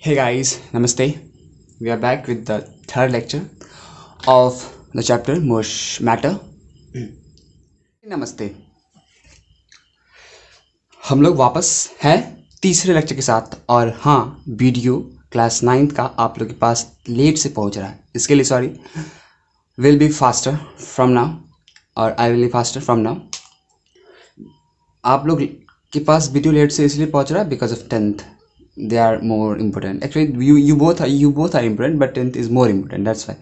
Hey guys, Namaste. We are back with the third lecture of the chapter Mosh Matter. नमस्ते. हम लोग वापस हैं तीसरे लेक्चर के साथ और हाँ वीडियो क्लास 9th का आप लोग के पास लेट से पहुंच रहा है, इसके लिए sorry. Will be faster from now और I will be faster from now. आप लोग के पास वीडियो लेट से इसलिए पहुंच रहा है because of 10th. They are more important. Actually, you both are important, but 10th is more important. That's why.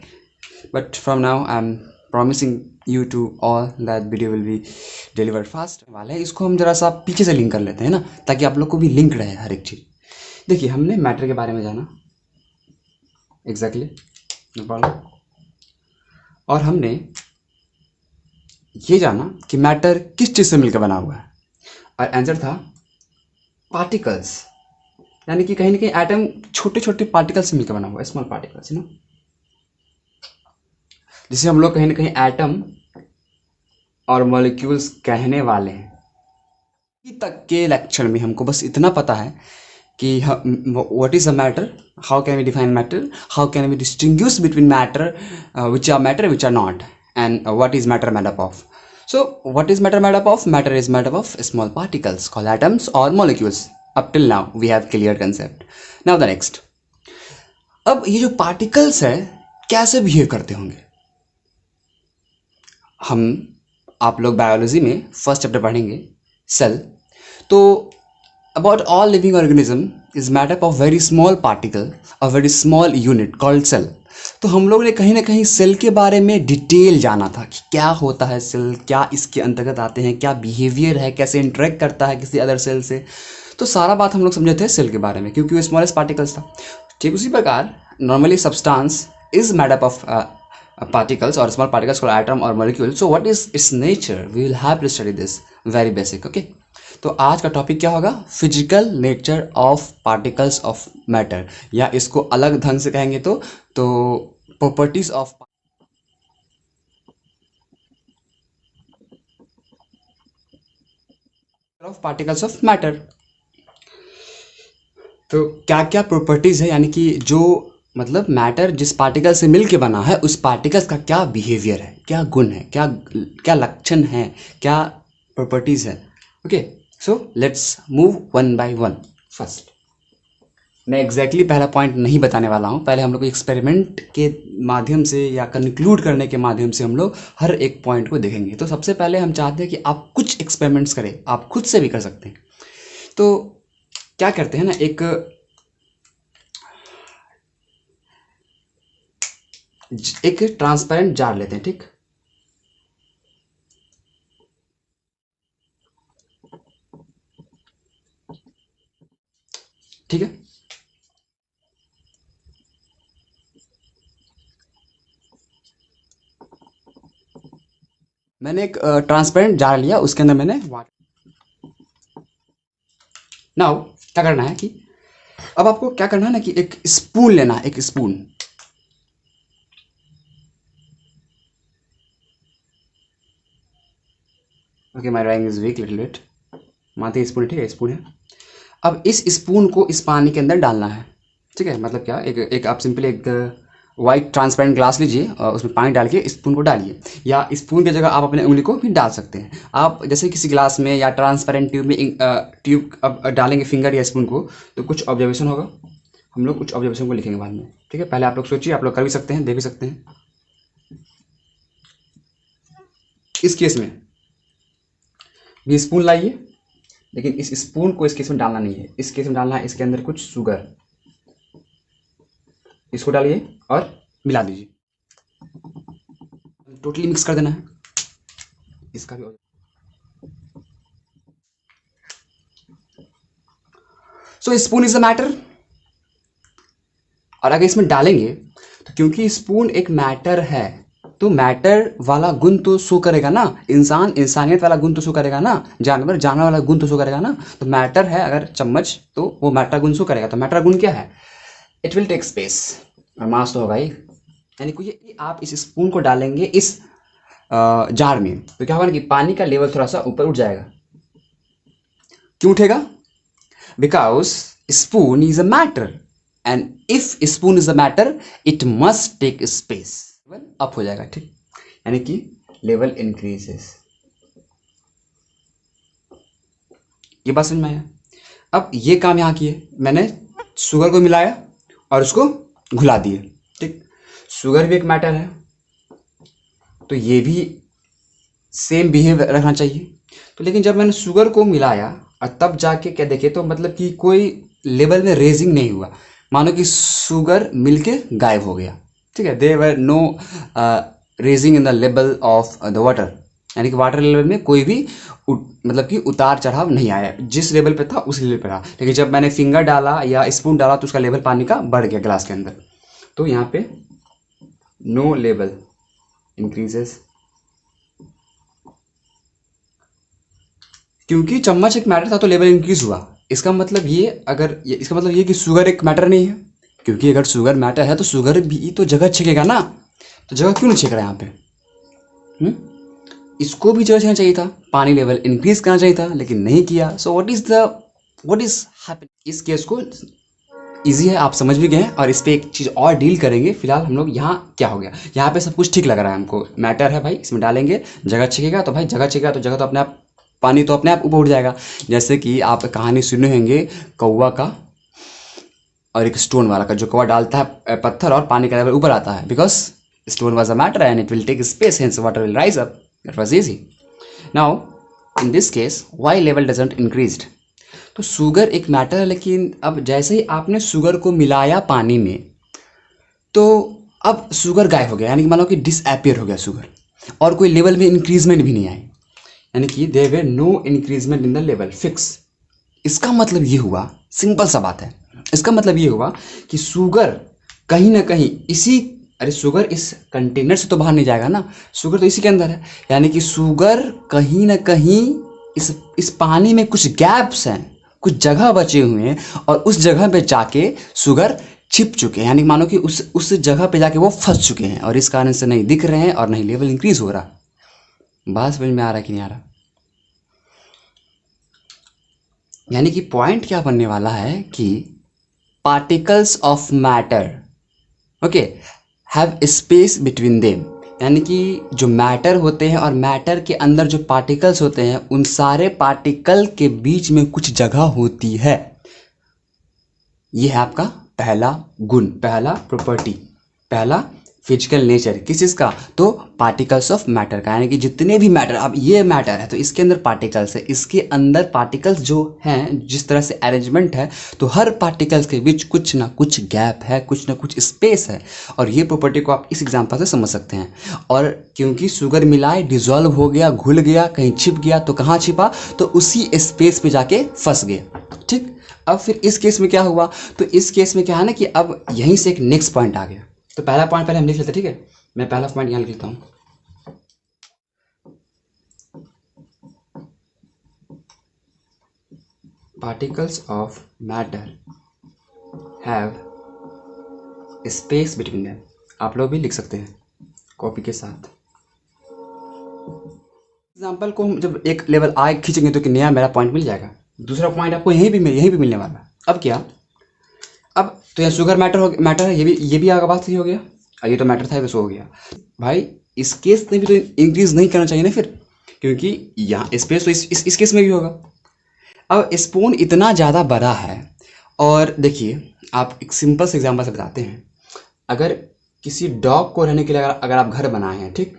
But from now, I'm promising you to all that video will be delivered fast. वाला है इसको हम जरा सा पीछे से link कर लेते हैं ना, ताकि आप लोग को भी लिंक रहे हर एक चीज़. देखिए, हमने मैटर के बारे में जाना एग्जैक्टली, नो प्रॉब्लम. और हमने ये जाना कि मैटर किस चीज़ से मिलकर बना हुआ है, और आंसर था पार्टिकल्स. यानी कि कहीं ना कहीं एटम छोटे छोटे पार्टिकल्स से मिलकर बना हुआ है, स्मॉल पार्टिकल्स, यू नो. जिसे हम लोग कहीं ना कहीं एटम और मॉलिक्यूल्स कहने वाले हैं. अभी तक के लेक्चर में हमको बस इतना पता है कि what is a matter, how can we define matter, how can we distinguish between matter which are not, and what is matter made up of. So what is matter made up of? Matter is made up of small particles called atoms और molecules. Up till now we have clear concept. Now the next. अब ये जो particles है कैसे behave करते होंगे, हम आप लोग बायोलॉजी में फर्स्ट चैप्टर पढ़ेंगे सेल. तो about all living organism is made up of very small particle और very small unit called cell. तो हम लोग ने कहीं ना कहीं सेल के बारे में डिटेल जाना था कि क्या होता है सेल, क्या इसके अंतर्गत आते हैं, क्या बिहेवियर है, कैसे इंटरेक्ट करता है किसी अदर सेल से. तो सारा बात हम लोग समझे थे सेल के बारे में, क्योंकि वो स्मॉलेस्ट पार्टिकल्स था. ठीक उसी प्रकार normally substance is made up of particles or small particles called atom or molecule. So what is its nature? We will have to study this very basic. Okay. तो आज का टॉपिक क्या होगा? Physical nature of particles of matter, या इसको अलग ढंग से कहेंगे तो properties of particles of matter. तो क्या क्या प्रॉपर्टीज है, यानी कि जो मतलब मैटर जिस पार्टिकल से मिल के बना है उस पार्टिकल्स का क्या बिहेवियर है, क्या गुण है, क्या क्या लक्षण है, क्या प्रॉपर्टीज है. Okay, so let's move one by one. First मैं एग्जैक्टली पहला पॉइंट नहीं बताने वाला हूँ. पहले हम लोग एक्सपेरिमेंट के माध्यम से या कंक्लूड करने के माध्यम से हम लोग हर एक पॉइंट को देखेंगे. तो सबसे पहले हम चाहते हैं कि आप कुछ एक्सपेरिमेंट्स करें, आप खुद से भी कर सकते हैं. तो क्या करते हैं ना, एक ट्रांसपेरेंट जार लेते हैं. ठीक है. मैंने एक ट्रांसपेरेंट जार लिया, उसके अंदर मैंने वाटर. नाउ क्या करना है कि अब आपको क्या करना है ना कि एक स्पून लेना है, एक spoon. Okay, my writing is weak little bit. मानते हैं स्पून, ठीक है, स्पून है. अब इस स्पून को इस पानी के अंदर डालना है. ठीक है, मतलब क्या, एक आप सिंपली एक वाइट ट्रांसपेरेंट ग्लास लीजिए और उसमें पानी डाल के स्पून को डालिए, या स्पून की जगह आप अपने उंगली को भी डाल सकते हैं. आप जैसे किसी ग्लास में या ट्रांसपेरेंट ट्यूब में ट्यूब अब डालेंगे फिंगर या स्पून को, तो कुछ ऑब्जर्वेशन होगा. हम लोग कुछ ऑब्जर्वेशन को लिखेंगे बाद में. ठीक है, पहले आप लोग सोचिए, आप लोग कर भी सकते हैं, दे भी सकते हैं. इस केस में भी स्पून लाइए, लेकिन इस स्पून को इस केस में डालना नहीं है. इस केस में डालना है इसके अंदर कुछ शुगर. इसको डालिए और मिला दीजिए, टोटली मिक्स कर देना है. इसका भी सो स्पून इज द मैटर. और अगर इसमें डालेंगे तो क्योंकि स्पून एक मैटर है, तो मैटर वाला गुण तो शो करेगा ना. इंसानियत वाला गुण तो शो करेगा ना, जानवर वाला गुण तो शो करेगा ना. तो मैटर है अगर चम्मच, तो वो मैटर गुण शो करेगा. तो मैटर गुण क्या है? इट विल टेक स्पेस और मास तो होगा ही. यानी कि आप इस स्पून को डालेंगे इस जार में, तो क्या होगा ना कि पानी का लेवल थोड़ा सा ऊपर उठ जाएगा. क्यों उठेगा? Because spoon is a matter. And if spoon is the matter it must tech space, up हो जाएगा, ठीक, यानी कि लेवल इंक्रीजेस। ये बात समझ में आया। अब ये काम यहाँ किए, मैंने शुगर को मिलाया और उसको घुला दिए, ठीक। शुगर भी एक मैटर है, तो ये भी सेम बिहेव रखना चाहिए। तो लेकिन जब मैंने शुगर को मिलाया और तब जाके क्या देखे, तो मतलब कि कोई लेवल में रेजिंग नहीं हुआ, मानो कि शुगर मिलके गायब हो गया, ठीक है। There were no raising in the level of the water, यानी कि वाटर लेवल में कोई भी मतलब कि उतार चढ़ाव नहीं आया, जिस लेवल पे था उस लेवल पे रहा। लेकिन जब मैंने फिंगर डाला या स्पून डाला तो उसका लेवल पानी का बढ़ गया ग्लास के अंदर, तो यहाँ पे नो लेवल इंक्रीजेस, क्योंकि चम्मच एक मैटर था तो लेवल इंक्रीज हुआ। इसका मतलब ये कि शुगर एक मैटर नहीं है, क्योंकि अगर शुगर मैटर है तो शुगर भी तो जगह छेकेगा ना, तो जगह क्यों नहीं छेक रहा है यहाँ पे? इसको भी जगह छेकना चाहिए था, पानी लेवल इंक्रीज करना चाहिए था, लेकिन नहीं किया। सो व्हाट इज हैपनिंग? इस केस को इजी है, आप समझ भी गए हैं, और इस पर एक चीज़ और डील करेंगे। फिलहाल हम लोग यहाँ क्या हो गया, यहाँ पे सब कुछ ठीक लग रहा है हमको, मैटर है भाई, इसमें डालेंगे, जगह छेकेगा तो भाई जगह छेकेगा तो जगह तो अपने आप, पानी तो अपने आप ऊपर उठ जाएगा। जैसे कि आप कहानी सुने होंगे कौवा का और एक स्टोन वाला का, जो कौवा डालता है पत्थर और पानी का लेवल ऊपर आता है, because stone was a matter and it will take space, hence water will rise up. That was easy. Now in this case why level doesn't increased? तो शुगर एक मैटर है, लेकिन अब जैसे ही आपने शुगर को मिलाया पानी में, तो अब शुगर गायब हो गया, यानी कि मान लो कि डिसअपियर हो गया शुगर, और कोई लेवल में इंक्रीजमेंट भी नहीं आई, यानी कि there were no increasement in the level, fix. इसका मतलब ये हुआ, सिंपल सा बात है, इसका मतलब ये हुआ कि शुगर कहीं ना कहीं अरे शुगर इस कंटेनर से तो बाहर नहीं जाएगा ना, शुगर तो इसी के अंदर है, यानी कि शुगर कहीं ना कहीं इस पानी में कुछ गैप्स हैं, कुछ जगह बचे हुए हैं, और उस जगह पे जाके शुगर छिप चुके हैं, यानी मानो कि उस जगह पे जाके वो फंस चुके हैं, और इस कारण से नहीं दिख रहे हैं और नहीं लेवल इंक्रीज हो रहा। बात समझ में आ रहा है कि नहीं आ रहा? यानी कि पॉइंट क्या बनने वाला है कि particles of matter, okay, have space between them, यानी कि जो मैटर होते हैं और मैटर के अंदर जो पार्टिकल्स होते हैं, उन सारे पार्टिकल के बीच में कुछ जगह होती है। ये है आपका पहला गुण, पहला प्रॉपर्टी, पहला फिजिकल नेचर, किस चीज़ का? तो पार्टिकल्स ऑफ मैटर का, यानी कि जितने भी मैटर, अब ये मैटर है तो इसके अंदर पार्टिकल्स है, इसके अंदर पार्टिकल्स जो हैं, जिस तरह से अरेंजमेंट है, तो हर पार्टिकल्स के बीच कुछ ना कुछ गैप है, कुछ ना कुछ स्पेस है। और ये प्रॉपर्टी को आप इस एग्जांपल से समझ सकते हैं। और क्योंकि शुगर मिलाए, डिजॉल्व हो गया, घुल गया, कहीं छिप गया, तो कहाँ छिपा? तो उसी स्पेस पे जाके फंस गया, ठीक। अब फिर इस केस में क्या हुआ? तो इस केस में क्या है ना कि अब यहीं से एक नेक्स्ट पॉइंट आ गया। तो पहला पॉइंट पहले हम लिख लेते, ठीक है। मैं पहला पॉइंट यहाँ लिख लेता हूँ, particles of matter have space between them. आप लोग भी लिख सकते हैं कॉपी के साथ। एग्जाम्पल को हम जब एक लेवल आगे खींचेंगे तो कि नया मेरा पॉइंट मिल जाएगा। दूसरा पॉइंट आपको यहीं भी मिलने वाला है। अब क्या? अब तो यहाँ शुगर मैटर है, ये भी आगे बात सही हो गया, और ये तो मैटर था, ये तो सो हो गया भाई। इस केस में भी तो इंक्रीज नहीं करना चाहिए ना फिर, क्योंकि यहाँ स्पेस तो इस केस में भी होगा। अब स्पून इतना ज़्यादा बड़ा है, और देखिए आप एक सिंपल से एग्जांपल से बताते हैं। अगर किसी डॉग को रहने के लिए अगर आप घर बनाए हैं, ठीक,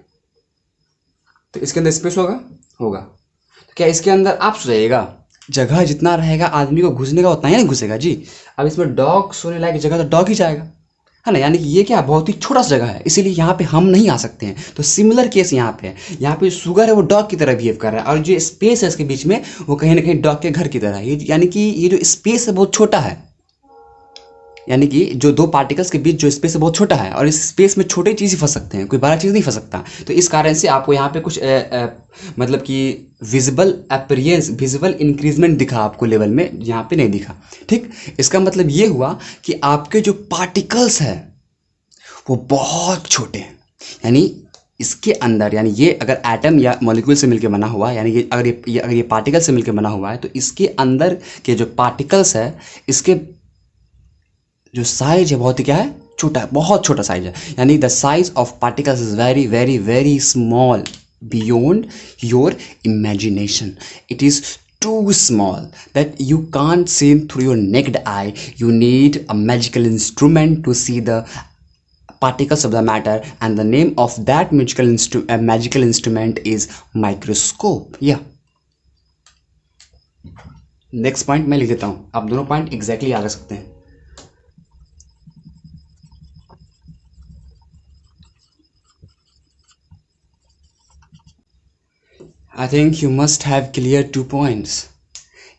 तो इसके अंदर स्पेस होगा। तो क्या इसके अंदर आप सोइएगा, जगह जितना रहेगा आदमी को घुसने का उतना ही नहीं घुसेगा जी। अब इसमें डॉग सोने लायक जगह तो डॉग ही जाएगा, है ना। यानी कि ये क्या, बहुत ही छोटा सा जगह है, इसीलिए यहाँ पे हम नहीं आ सकते हैं। तो सिमिलर केस यहाँ पे है, यहाँ पे शुगर है वो डॉग की तरह बिहेव कर रहा है, और जो स्पेस है इसके बीच में वो कहीं ना कहीं डॉग के घर की तरह है। यानी कि ये जो स्पेस है बहुत छोटा है, यानी कि जो दो पार्टिकल्स के बीच जो स्पेस है बहुत छोटा है, और इस स्पेस में छोटे चीज़ ही फंस सकते हैं, कोई बड़ा चीज़ नहीं फंस सकता। तो इस कारण से आपको यहाँ पे कुछ मतलब कि विजिबल अपीयरेंस, विजिबल इंक्रीजमेंट दिखा आपको लेवल में, यहाँ पे नहीं दिखा, ठीक। इसका मतलब ये हुआ कि आपके जो पार्टिकल्स है वो बहुत छोटे हैं, यानी इसके अंदर, यानी ये अगर एटम या मॉलिक्यूल से मिलकर बना हुआ है, यानी ये अगर ये पार्टिकल से मिलकर बना हुआ है, तो इसके अंदर के जो पार्टिकल्स है, इसके जो साइज है बहुत ही क्या है, छोटा है, बहुत छोटा साइज है। यानी the size of particles is very very very small beyond your imagination. It is too small that you can't see through your naked eye. You need a magical instrument to see the particles of the matter, and the name of that magical instrument is microscope. Yeah. Next point मैं लिख देता हूं, आप दोनों point exactly याद रख सकते हैं. I think you must have clear 2 points.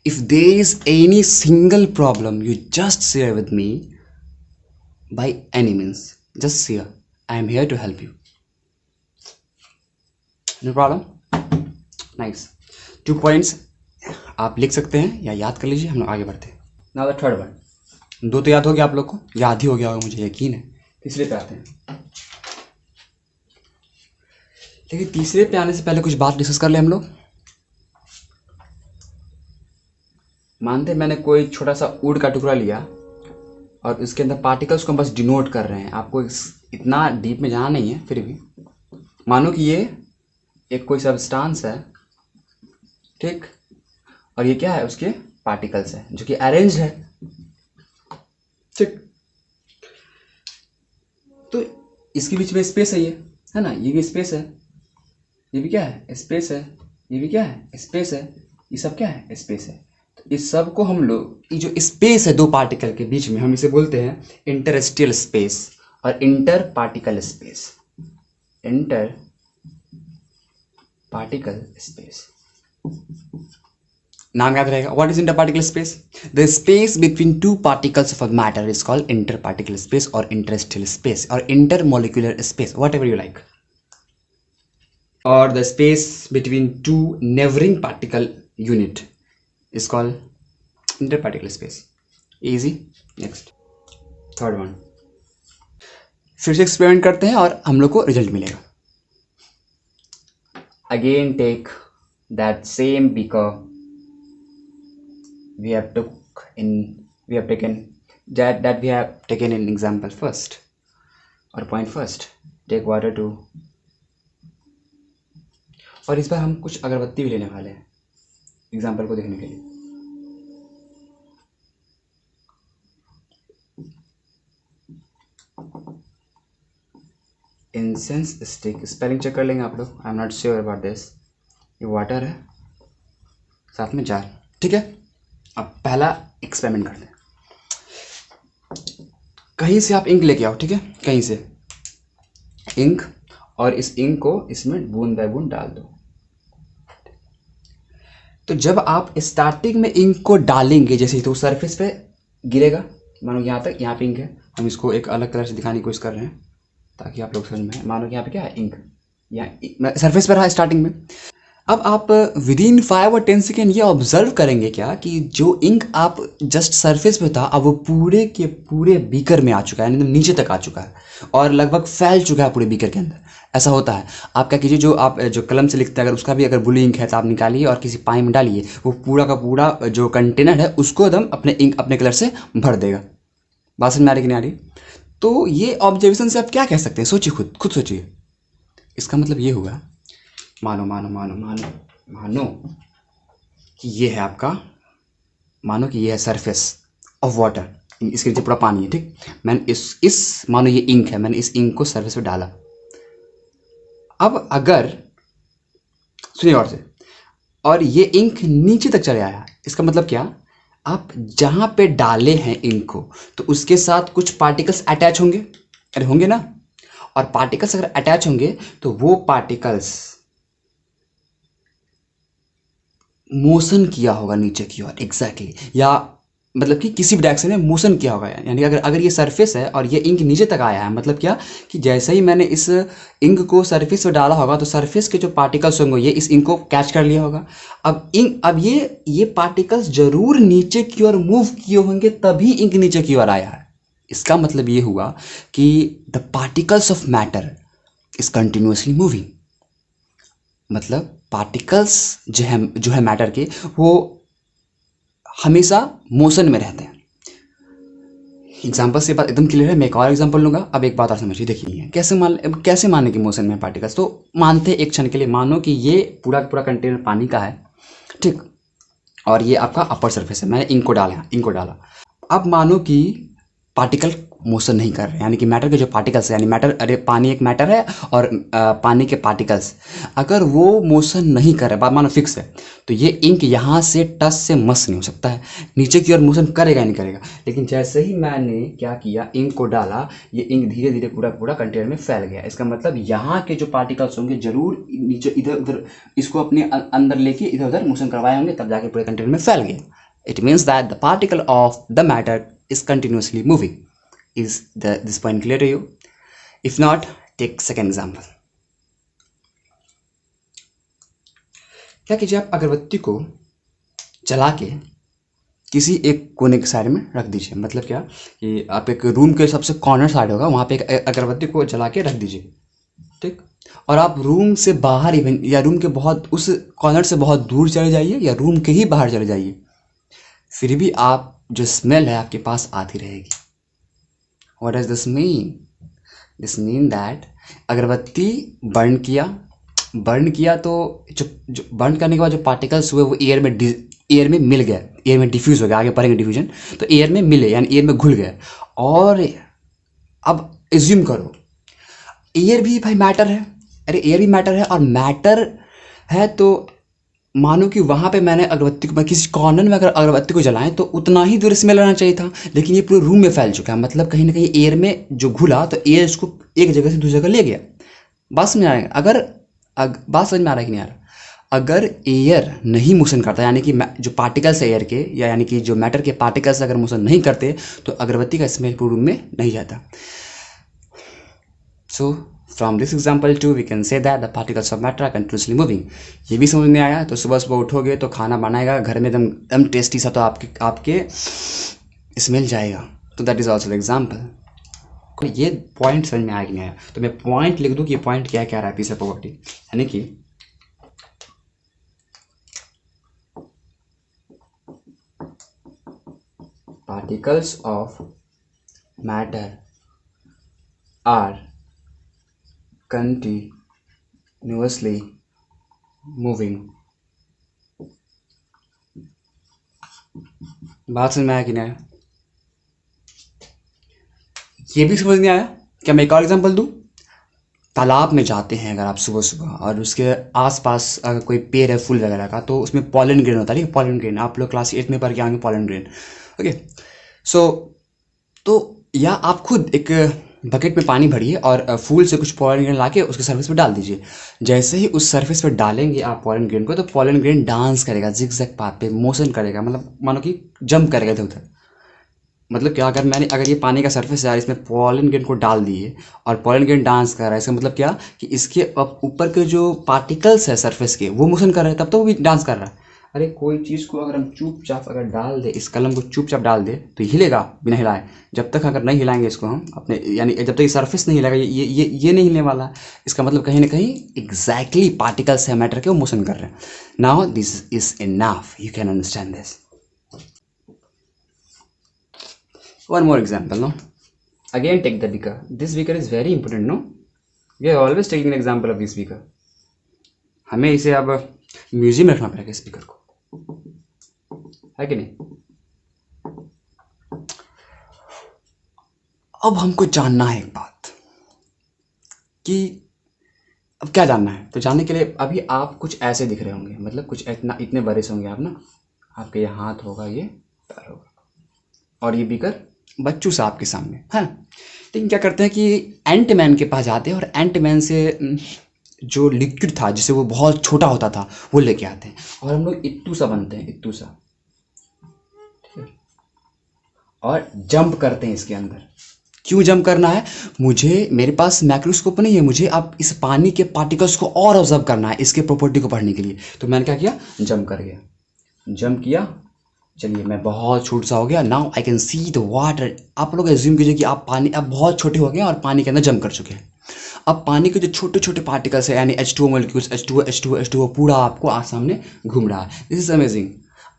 If there is any single problem, you just share with me by any means. Just share. I am here to help you. No problem? Nice. 2 points आप लिख सकते हैं या याद कर लीजिए, हम लोग आगे बढ़ते हैं. Now the third one. 2 तो याद हो गया आप लोग को, याद ही हो गया होगा, मुझे यकीन है. तीसरे पे आते हैं. लेकिन तीसरे पे आने से पहले कुछ बात डिस्कस कर ले हम लोग. मानते मैंने कोई छोटा सा वुड का टुकड़ा लिया और इसके अंदर पार्टिकल्स को हम बस डिनोट कर रहे हैं. आपको इतना डीप में जाना नहीं है. फिर भी मानो कि ये एक कोई सब्सटेंस है, ठीक, और ये क्या है, उसके पार्टिकल्स है जो कि अरेंज है, ठीक. तो इसके बीच में स्पेस है, ये है ना, ये भी स्पेस है, ये भी क्या है, स्पेस है, ये भी क्या है, स्पेस है, ये सब क्या है, स्पेस है. तो इस सब को हम लोग, ये जो स्पेस है दो पार्टिकल के बीच में, हम इसे बोलते हैं इंटरस्टेशियल स्पेस और inter particle space. Inter particle space नाम याद रहेगा. What is inter particle space? The space between two particles of matter is called inter particle space और इंटरस्टेशियल स्पेस और inter molecular space, what ever you like. or the space between two neighboring particle unit is called interparticle space. Easy. Next, third one. फिर से experiment करते हैं और हम लोग को रिजल्ट मिलेगा. Again take that same beaker we have taken in example first or point first. Take water to, और इस बार हम कुछ अगरबत्ती भी लेने वाले हैं एग्जाम्पल को देखने के लिए. इंसेंस स्टिक, स्पेलिंग चेक कर लेंगे आप लोग. I am not sure about this. ये वाटर है, साथ में जार, ठीक है. अब पहला एक्सपेरिमेंट करते हैं. कहीं से आप इंक लेके आओ, ठीक है, कहीं से इंक, और इस इंक को इसमें बूंद बाय बूंद डाल दो. तो जब आप स्टार्टिंग में इंक को डालेंगे, जैसे तो सरफेस पे गिरेगा, मानो यहाँ तक, यहाँ पे इंक है. हम इसको एक अलग कलर से दिखाने की कोशिश कर रहे हैं ताकि आप लोग समझ में आए. मानो कि यहाँ पे क्या है, इंक, यहाँ सरफेस पे रहा स्टार्टिंग में. अब आप विद इन 5 और 10 सेकेंड ये ऑब्जर्व करेंगे क्या कि जो इंक आप जस्ट सरफेस पे था, अब वो पूरे के पूरे बीकर में आ चुका है, यानी नीचे तक आ चुका है और लगभग फैल चुका है पूरे बीकर के अंदर. ऐसा होता है. आप क्या कीजिए, जो आप जो कलम से लिखते हैं, अगर उसका भी अगर ब्लू इंक है तो आप निकालिए और किसी पानी में डालिए, वो पूरा का पूरा जो कंटेनर है उसको एकदम अपने इंक अपने कलर से भर देगा. बात समझ में आ रही कि नहीं आ रही? तो ये ऑब्जर्वेशन से आप क्या कह सकते हैं, सोचिए, खुद सोचिए. इसका मतलब ये हुआ, मानो मानो मानो मानो मानो कि ये है आपका, मानो कि ये है सरफेस ऑफ वाटर, इसके नीचे पूरा पानी है, ठीक. मैंने इस मानो ये इंक है, मैंने इस इंक को सरफेस पे डाला. अब अगर सुनिए और से, और ये इंक नीचे तक चले आया, इसका मतलब क्या, आप जहां पे डाले हैं इंक को तो उसके साथ कुछ पार्टिकल्स अटैच होंगे, अरे होंगे ना. और पार्टिकल्स अगर अटैच होंगे तो वो पार्टिकल्स मोशन किया होगा नीचे की ओर, एग्जैक्टली, या मतलब कि किसी भी डायरेक्शन में मोशन किया होगा. यानी अगर ये सरफेस है और ये इंक नीचे तक आया है, मतलब क्या कि जैसे ही मैंने इस इंक को सरफेस पे डाला होगा तो सरफेस के जो पार्टिकल्स होंगे ये इस इंक को कैच कर लिया होगा. अब ये पार्टिकल्स जरूर नीचे की ओर मूव किए होंगे, तभी इंक नीचे की ओर आया है. इसका मतलब ये हुआ कि the particles of matter is continuously moving. मतलब पार्टिकल्स जो है मैटर के, वो हमेशा मोशन में रहते हैं. एग्जाम्पल से बात एकदम क्लियर है। मैं एक और एग्जाम्पल लूँगा। अब एक बात और समझिए, देखिए कैसे माने कि मोशन में पार्टिकल्स, तो मानते एक क्षण के लिए, मानो कि ये पूरा पूरा कंटेनर पानी का है, ठीक, और ये आपका अपर सरफेस है, मैंने इंक को डाला। अब मानो कि पार्टिकल मोशन नहीं कर रहे, यानी कि मैटर के जो पार्टिकल्स है, यानी मैटर, अरे पानी एक मैटर है और पानी के पार्टिकल्स अगर वो मोशन नहीं कर रहे, बात मानो फिक्स है, तो ये इंक यहाँ से टच से मस नहीं हो सकता है, नीचे की ओर मोशन करेगा नहीं करेगा। लेकिन जैसे ही मैंने क्या किया, इंक को डाला, ये इंक धीरे धीरे पूरा पूरा कंटेनर में फैल गया। इसका मतलब यहाँ के जो पार्टिकल्स होंगे जरूर नीचे इधर उधर इसको अपने अंदर लेके इधर उधर मोशन करवाए होंगे, तब जाके पूरे कंटेनर में फैल गया। It means that the particle of the matter is continuously moving. Is this point clear to you? If not, take second example. क्या कीजिए, आप अगरबत्ती को जला के किसी एक कोने के साइड में रख दीजिए। मतलब क्या कि आप एक रूम के सबसे कॉर्नर साइड होगा, वहाँ पे एक अगरबत्ती को जला के रख दीजिए, ठीक। और आप रूम से बाहर इवन या रूम के बहुत उस कॉर्नर से बहुत दूर चले जाइए या रूम के ही बाहर चले जाइए, फिर भी आप जो स्मेल है आपके पास आती रहेगी। What does this mean? This mean that अगरबत्ती बर्न किया तो जो बर्न करने के बाद जो पार्टिकल्स हुए वो एयर में मिल गए, एयर में डिफ्यूज हो गया, आगे पढ़ेंगे डिफ्यूजन, तो एयर में मिले यानी एयर में घुल गए। और अब एज्यूम करो एयर भी भाई मैटर है, अरे एयर भी मैटर है, और मैटर है तो मानो कि वहाँ पे मैंने अगरबत्ती को, किसी कॉर्नर में अगर अगरबत्ती को जलाएं तो उतना ही दूर स्मेल आना चाहिए था, लेकिन ये पूरे रूम में फैल चुका है। मतलब कहीं ना कहीं एयर में जो घुला तो एयर इसको एक जगह से दूसरी जगह ले गया। बात समझ आ रहा है? बात समझ में आ रहा है कि नहीं आ रहा? अगर एयर नहीं मोशन करता, यानी कि जो पार्टिकल्स है एयर के, या यानी कि जो मैटर के पार्टिकल्स अगर मोशन नहीं करते, तो अगरबत्ती का स्मेल पूरे रूम में नहीं जाता। So from this example too we can say that the particles of matter are continuously moving. ये भी समझ में आया? तो सुबह सुबह उठोगे तो खाना बनाएगा घर में एकदम टेस्टी सा, तो आपके स्मेल जाएगा। तो that is also the example. ये पॉइंट समझ में आया कि नहीं आया? तो मैं पॉइंट लिख दूँ कि पॉइंट क्या क्या रहा है पीस ऑफ प्रॉपर्टी, यानी कि particles of matter are continuously moving। बात समझ में आया कि नहीं आया? ये भी समझ नहीं आया क्या? मैं एक और एग्जांपल दूं। तालाब में जाते हैं अगर आप सुबह सुबह, और उसके आसपास अगर कोई पेड़ है फूल वगैरह का, तो उसमें पॉलन ग्रेन होता है, ठीक है? पॉलन ग्रेन आप लोग क्लास 8 में पढ़ के आएंगे, पॉलन ग्रेन, ओके। सो तो या आप खुद एक बकेट में पानी भरिए और फूल से कुछ पॉलन ग्रेन लाके उसके सरफेस पे डाल दीजिए। जैसे ही उस सरफेस पे डालेंगे आप पॉलन ग्रेन को, तो पॉलन ग्रेन डांस करेगा, जिगजैग पाथ पे मोशन करेगा, मतलब मानो कि जंप करेगा इधर उधर। मतलब क्या, अगर ये पानी का सरफेस है, इसमें पॉलन ग्रेन को डाल दिए और पॉलन ग्रेन डांस कर रहा है, इसका मतलब क्या कि इसके ऊपर के जो पार्टिकल्स है सरफेस के वो मोशन कर रहे हैं, तब तो वो भी डांस कर रहा है। अरे कोई चीज़ को अगर हम चुपचाप अगर डाल दे, इस कलम को चुपचाप डाल दे तो हिलेगा बिना हिलाए। जब तक अगर नहीं हिलाएंगे इसको हम अपने, यानी जब तक ये सरफेस नहीं हिलेगा, ये नहीं हिलने वाला है। इसका मतलब कहीं ना कहीं एग्जैक्टली पार्टिकल्स है मैटर के, वो मोशन कर रहे हैं। Now this is enough, you can understand this. One more example, no? Again, take the beaker. This beaker is very important, no? We are always taking an example of this beaker. हमें इसे अब museum में रखना पड़ेगा इस speaker को, है कि नहीं? अब हमको जानना है एक बात कि अब क्या जानना है। तो जानने के लिए अभी आप कुछ ऐसे दिख रहे होंगे, मतलब कुछ इतने बड़े से होंगे आप ना, आपके ये हाथ होगा, ये पैर होगा, और ये बीकर बच्चों से आपके सामने है। लेकिन क्या करते हैं कि एंटमैन के पास जाते हैं और एंटमैन से जो लिक्विड था जिसे वो बहुत छोटा होता था वो लेके आते हैं, और हम लोग इत्तू सा बनते हैं, इत्तू सा, और जंप करते हैं इसके अंदर। क्यों जंप करना है? मेरे पास माइक्रोस्कोप नहीं है, मुझे अब इस पानी के पार्टिकल्स को और ऑब्जर्व करना है इसके प्रॉपर्टी को पढ़ने के लिए। तो मैंने क्या किया, जंप कर गया, जंप किया, चलिए मैं बहुत छोटा सा हो गया। Now I can see the water. आप लोग एज्यूम कीजिए कि आप बहुत छोटे हो गए और पानी के अंदर जंप कर चुके हैं। अब पानी के जो छोटे छोटे पार्टिकल्स है, यानी H2O मॉलिक्यूल्स, H2O पूरा आपको सामने घूम रहा है। This is amazing.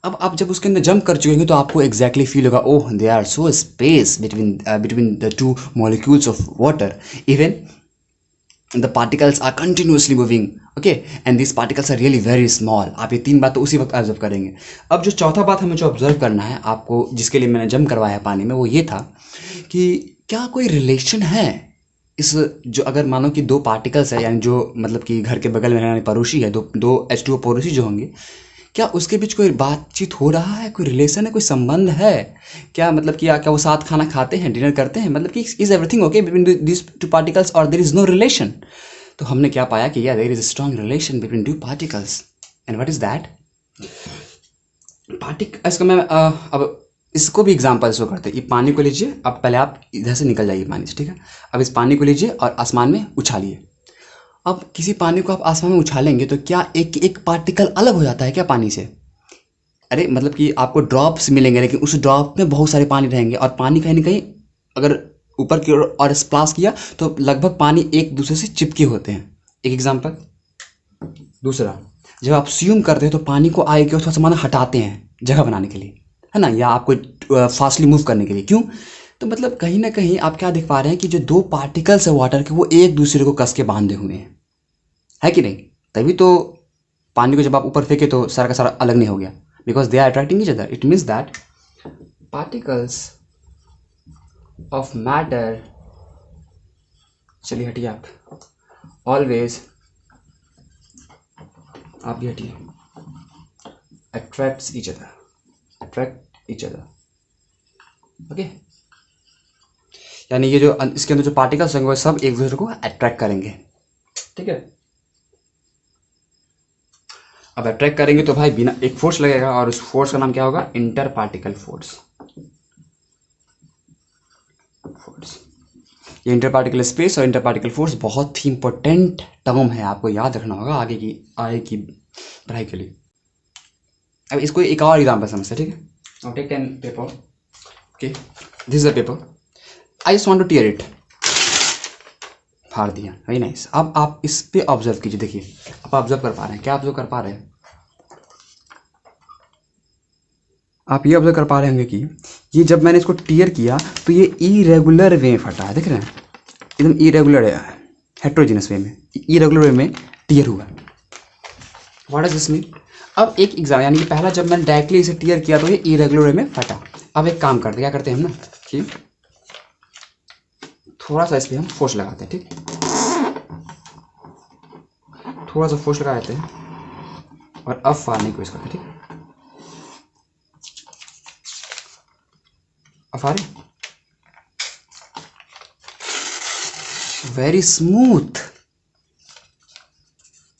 अब आप जब उसके अंदर जंप कर चुके होंगे तो आपको एग्जैक्टली फील होगा, oh they are so space between the two molecules of water, even the particles are continuously moving, okay, and these particles are really very small. आप ये तीन बात तो उसी वक्त ऑब्जर्व करेंगे। अब जो चौथा बात हमें जो ऑब्जर्व करना है आपको, जिसके लिए मैंने जंप करवाया पानी में, वो ये था कि क्या कोई रिलेशन है इस, जो अगर मानो कि दो पार्टिकल्स है, यानी जो मतलब कि घर के बगल में रहने वाली पड़ोसी है, दो H2O पड़ोसी जो होंगे, क्या उसके बीच कोई बातचीत हो रहा है, कोई रिलेशन है, कोई संबंध है क्या? मतलब कि क्या वो साथ खाना खाते हैं, डिनर करते हैं, मतलब कि is everything okay between this two particles और देयर इज नो रिलेशन? तो हमने क्या पाया कि या there is a strong relation between two particles. And what is that इसका मैं अब इसको भी एग्जाम्पल शो करते हैं। ये पानी को लीजिए, अब पहले आप इधर से निकल जाइए पानी से, ठीक है। अब इस पानी को लीजिए और आसमान में उछालिए। अब किसी पानी को आप आसमान में उछालेंगे तो क्या एक एक पार्टिकल अलग हो जाता है क्या पानी से? अरे मतलब कि आपको ड्रॉप्स मिलेंगे, लेकिन उस ड्रॉप में बहुत सारे पानी रहेंगे, और पानी कहीं ना कहीं अगर ऊपर की ओर और स्प्लैश किया तो लगभग पानी एक दूसरे से चिपके होते हैं। एक एग्जांपल। दूसरा, जब आप स्विम करते हैं तो पानी को आगे की ओर थोड़ा सा माना हटाते हैं जगह बनाने के लिए, है ना, या आपको फास्टली मूव करने के लिए। क्यों? तो मतलब कहीं ना कहीं आप क्या देख पा रहे हैं कि जो दो पार्टिकल्स है वाटर के, वो एक दूसरे को कस के बांधे हुए हैं, है कि नहीं? तभी तो पानी को जब आप ऊपर फेंके तो सारा का सारा अलग नहीं हो गया, because they are attracting each other. It means that particles of matter, चलिए हटिए आप, ऑलवेज, आप भी हटिए, अट्रैक्ट ईच अदर, ओके। यानी ये जो इसके अंदर जो पार्टिकल्स होंगे वो सब एक दूसरे को अट्रैक्ट करेंगे, ठीक है। अब अट्रैक्ट करेंगे तो भाई बिना एक फोर्स लगेगा, और उस फोर्स का नाम क्या होगा? Inter particle force. ये इंटर पार्टिकल स्पेस और इंटर पार्टिकल फोर्स बहुत ही इंपॉर्टेंट टर्म है, आपको याद रखना होगा आगे की पढ़ाई के लिए। अब इसको एक और एग्जाम्पल समझते हैं, ठीक है। Now take pen paper, okay, this is a paper, I just want to tear it, फाड़ दिया, वेरी नाइस। अब आप इस पे ऑब्जर्व कीजिए, देखिए आप ऑब्जर्व कर पा रहे हैं, क्या ऑब्जर्व कर पा रहे हैं? आप ये ऑब्जर्व कर पा रहे होंगे कि ये जब मैंने इसको टीयर किया तो ये इरेगुलर वे में फटा है, देख रहे हैं, एकदम इरेगुलर है, हेट्रोजीनस वे में, इरेगुलर वे में टीयर हुआ। What does this mean? अब एक एग्जाम, यानी कि पहला जब मैंने डायरेक्टली इसे टीयर किया तो ये इरेगुलर वे में फटा। अब एक काम करते, क्या करते हैं हम ना कि थोड़ा सा इस पर हम फोर्स लगाते हैं, ठीक, थोड़ा सा फोर्स लगा देते हैं और अब फाड़ने की कोशिश करते हैं, ठीक। अब फाड़े, very smooth,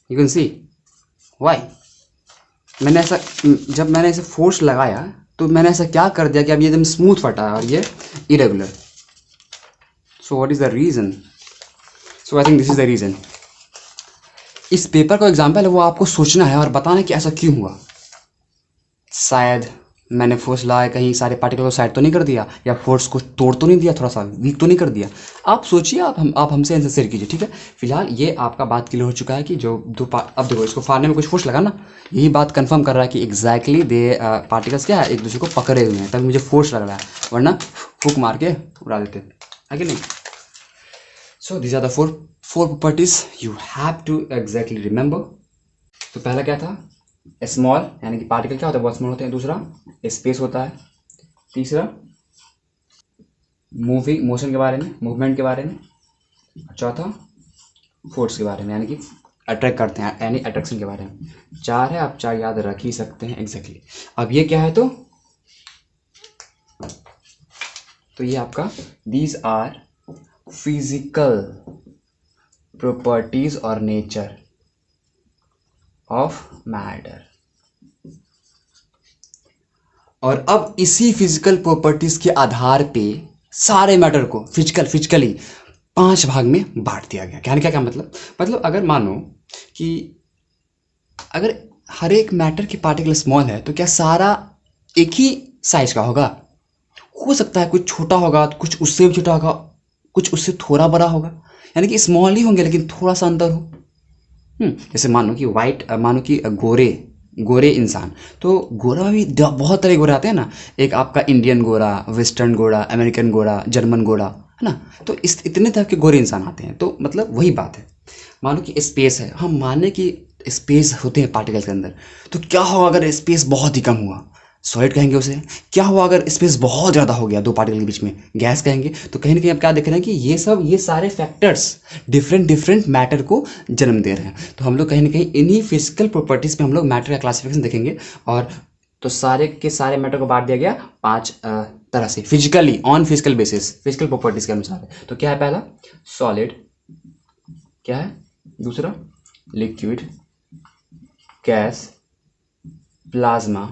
you can see why. मैंने ऐसा, जब मैंने ऐसे फोर्स लगाया तो मैंने ऐसा क्या कर दिया कि अब ये एकदम स्मूथ फटा है और ये irregular. So what is the reason? So I think this is the reason. इस पेपर का एग्जाम्पल है, वो आपको सोचना है और बताना कि ऐसा क्यों हुआ। शायद मैंने फोर्स लगाया, कहीं सारे पार्टिकल को साइड तो नहीं कर दिया, या फोर्स को तोड़ तो नहीं दिया, थोड़ा सा वीक तो नहीं कर दिया। आप सोचिए, आप हमसे आंसर शेयर कीजिए, ठीक है। फिलहाल ये आपका बात क्लियर हो चुका है कि जो अब देखो इसको फाड़ने में कुछ फोर्स लगा ना, यही बात कंफर्म कर रहा है कि एग्जैक्टली दे पार्टिकल्स क्या है, एक दूसरे को पकड़े हुए हैं, तभी मुझे फोर्स लग रहा है, वरना फूक मार के उड़ा देते, है कि नहीं। So these are the four properties you have to exactly remember. तो पहला क्या था? स्मॉल, यानी कि पार्टिकल क्या होता है, बहुत स्मॉल होते हैं। दूसरा, स्पेस होता है। तीसरा, मोशन के बारे में, मूवमेंट के बारे में। चौथा, फोर्स के बारे में, यानी कि अट्रैक्ट करते हैं, यानी अट्रैक्शन के बारे में। चार है, आप चार याद रख ही सकते हैं एग्जैक्टली। अब ये क्या है? तो ये आपका दीज आर फिजिकल प्रॉपर्टीज और नेचर ऑफ मैटर। और अब इसी फिजिकल प्रॉपर्टीज के आधार पे सारे मैटर को फिजिकली 5 भाग में बांट दिया गया। क्या मतलब अगर मानो कि अगर हर एक मैटर की पार्टिकल स्मॉल है तो क्या सारा एक ही साइज का होगा? हो सकता है कुछ छोटा होगा, कुछ उससे भी छोटा होगा, कुछ उससे थोड़ा बड़ा होगा, यानी कि स्मॉल ही होंगे लेकिन थोड़ा सा अंतर हो। जैसे मानो कि गोरे गोरे इंसान। तो गोरा में भी बहुत तरह के गोरे आते हैं ना, एक आपका इंडियन गोरा, वेस्टर्न गोरा, अमेरिकन गोरा, जर्मन गोरा, है ना। तो इस इतने तरह के गोरे इंसान आते हैं। तो मतलब वही बात है, मानो कि स्पेस है, हम माने कि स्पेस होते हैं पार्टिकल्स के अंदर, तो क्या होगा अगर स्पेस बहुत ही कम हुआ, सॉलिड कहेंगे उसे। क्या हुआ अगर स्पेस बहुत ज़्यादा हो गया दो पार्टिकल के बीच में, गैस कहेंगे। तो कहीं ना कहीं आप क्या देख रहे हैं कि ये सारे फैक्टर्स डिफरेंट डिफरेंट मैटर को जन्म दे रहे हैं। तो हम लोग कहीं ना कहीं इन्हीं फिजिकल प्रॉपर्टीज़ पे हम लोग मैटर का क्लासिफिकेशन देखेंगे। और तो सारे के सारे मैटर को बांट दिया गया 5 तरह से, physically on physical basis, physical properties के अनुसार। तो क्या है पहला, सॉलिड, क्या है दूसरा, liquid, gas, plasma,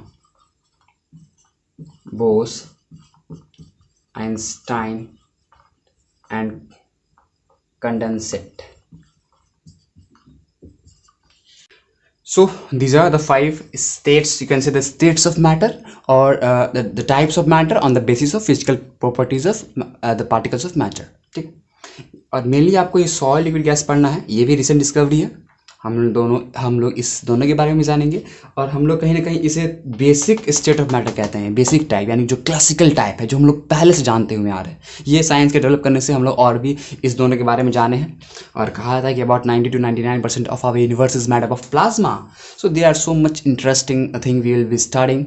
Bose, Einstein and condensate. So these are the 5 states, you can say the states of matter, or the types of matter on the basis of physical properties of the particles of matter। ठीक, और mainly आपको ये solid liquid gas पढ़ना है, ये भी recent discovery है। हम लोग इस दोनों के बारे में जानेंगे। और हम लोग कहीं ना कहीं इसे बेसिक स्टेट ऑफ मैटर कहते हैं, बेसिक टाइप, यानी जो क्लासिकल टाइप है, जो हम लोग पहले से जानते हुए आ रहे हैं। ये साइंस के डेवलप करने से हम लोग और भी इस दोनों के बारे में जाने हैं। और कहा था कि about 90 to 99% of our universe is made up of plasma. So they are so much interesting thing we will be starting.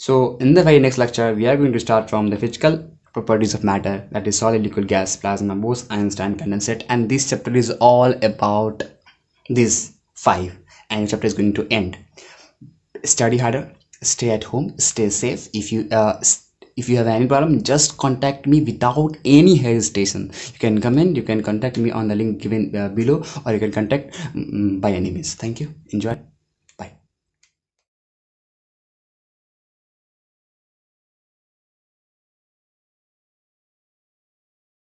So in the very next lecture, we are going to start from the physical properties of matter, that is solid, liquid, gas, plasma, Bose, Einstein, condensate, and this chapter is all about these 5, and the chapter is going to end. Study harder, stay at home, stay safe. If you have any problem, just contact me without any hesitation. You can comment, you can contact me on the link given below, or you can contact by any means. Thank you. Enjoy.